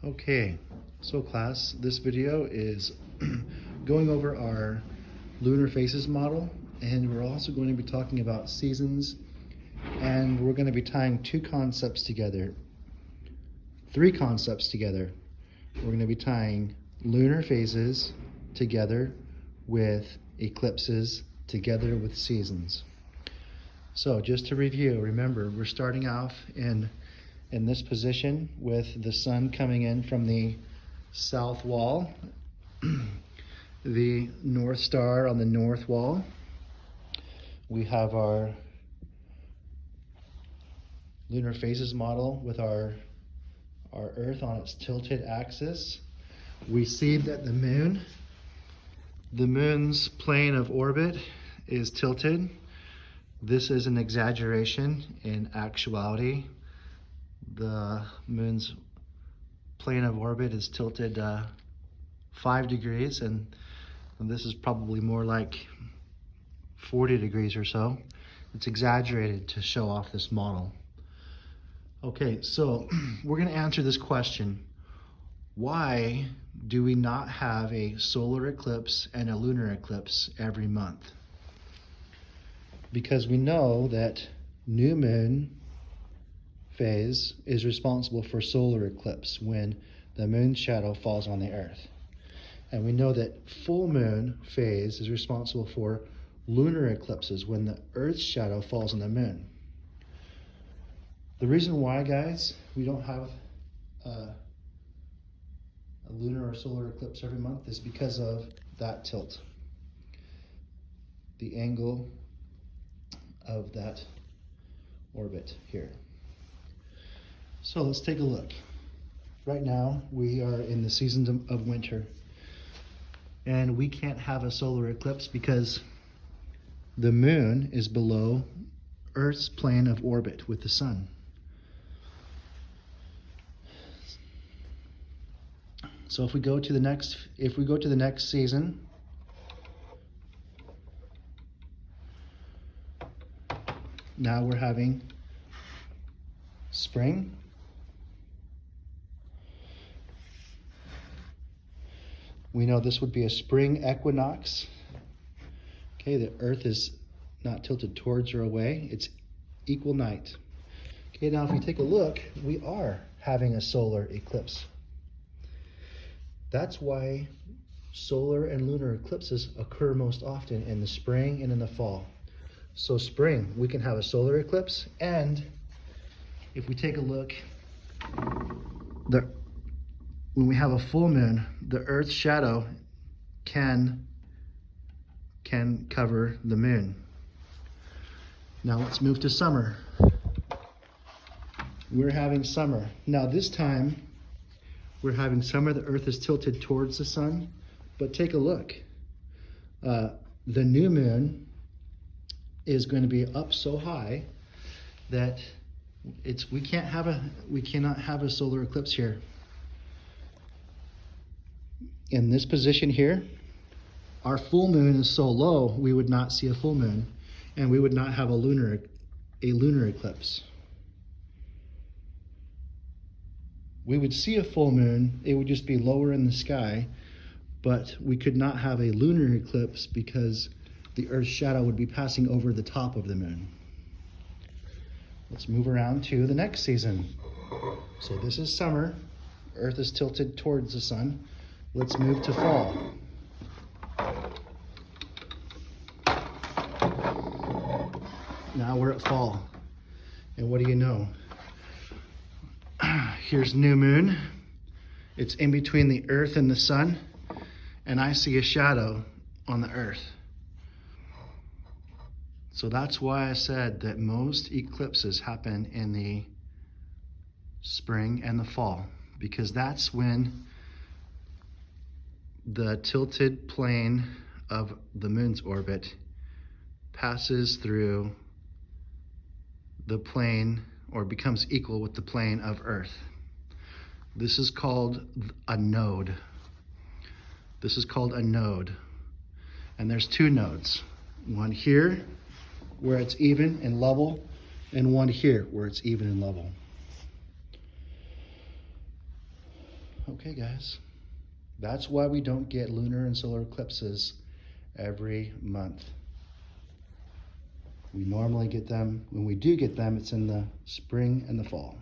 Okay, so class, this video is going over our lunar phases model, and we're also going to be talking about seasons, and we're going to be tying three concepts together. We're going to be tying lunar phases together with eclipses together with seasons. So just to review, remember we're starting off in this position with the sun coming in from the south wall, the North Star on the north wall. We have our lunar phases model with our Earth on its tilted axis. We see that the moon's plane of orbit is tilted. This is an exaggeration. In actuality, the moon's plane of orbit is tilted 5 degrees, and this is probably more like 40 degrees or so. It's exaggerated to show off this model. Okay, so we're going to answer this question. Why do we not have a solar eclipse and a lunar eclipse every month? Because we know that new moon phase is responsible for solar eclipse when the moon's shadow falls on the earth. And we know that full moon phase is responsible for lunar eclipses when the earth's shadow falls on the moon. The reason why, guys, we don't have a lunar or solar eclipse every month is because of that tilt. The angle of that orbit here. So let's take a look. Right now we are in the season of winter, and we can't have a solar eclipse because the moon is below Earth's plane of orbit with the sun. So if we go to the next season, now we're having spring. We know this would be a spring equinox. Okay, the earth is not tilted towards or away, it's equal night. Okay, now if we take a look, we are having a solar eclipse. That's why solar and lunar eclipses occur most often in the spring and in the fall. So spring, we can have a solar eclipse, and if we take a look, when we have a full moon, the Earth's shadow can cover the moon. Now let's move to summer. We're having summer. Now this time, we're having summer. The Earth is tilted towards the sun, but take a look. The new moon is going to be up so high that we cannot have a solar eclipse here. In this position here, our full moon is so low we would not see a full moon, and we would not have a lunar eclipse. We would see a full moon, it would just be lower in the sky, but we could not have a lunar eclipse because the Earth's shadow would be passing over the top of the moon. Let's move around to the next season. So this is summer. Earth is tilted towards the sun. Let's move to fall. Now we're at fall. And what do you know? Here's new moon. It's in between the earth and the sun, and I see a shadow on the earth. So that's why I said that most eclipses happen in the spring and the fall, because that's when the tilted plane of the moon's orbit passes through the plane or becomes equal with the plane of Earth. This is called a node. And there's two nodes. One here, where it's even and level, and one here, where it's even and level. Okay, guys, that's why we don't get lunar and solar eclipses every month. We normally get them, when we do get them, it's in the spring and the fall.